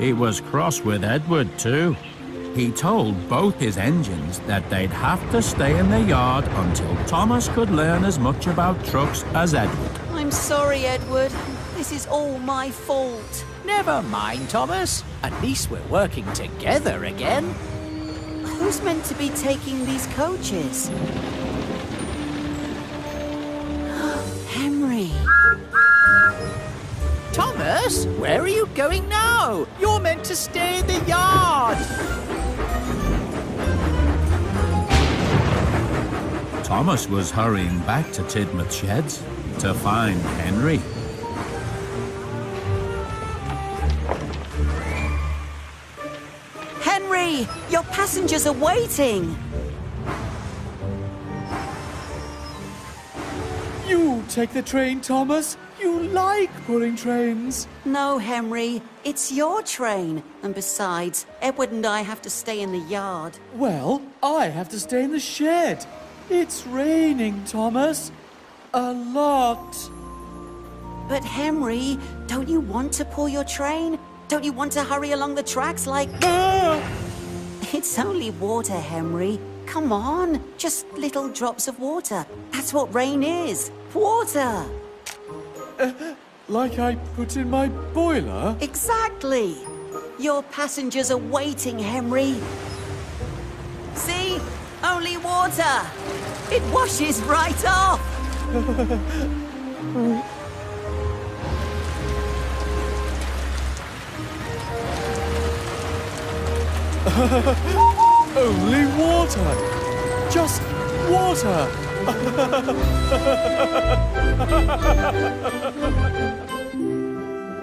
He was cross with Edward too. He told both his engines that they'd have to stay in the yard until Thomas could learn as much about trucks as Edward. I'm sorry, Edward. This is all my fault. Never mind, Thomas. At least we're working together again. Who's meant to be taking these coaches? Henry. Thomas, where are you going now? You're meant to stay in the yard. Thomas was hurrying back to Tidmouth Sheds to find Henry. Henry, your passengers are waiting. You take the train, Thomas. You like pulling trains. No, Henry, it's your train. And besides, Edward and I have to stay in the yard. Well, I have to stay in the shed. It's raining, Thomas. A lot. But Henry, don't you want to pull your train? Don't you want to hurry along the tracks like... It's only water, Henry. Come on, just little drops of water. That's what rain is. Water. Like I put in my boiler? Exactly. Your passengers are waiting, Henry. See? Only water. It washes right off. Only water. Just water.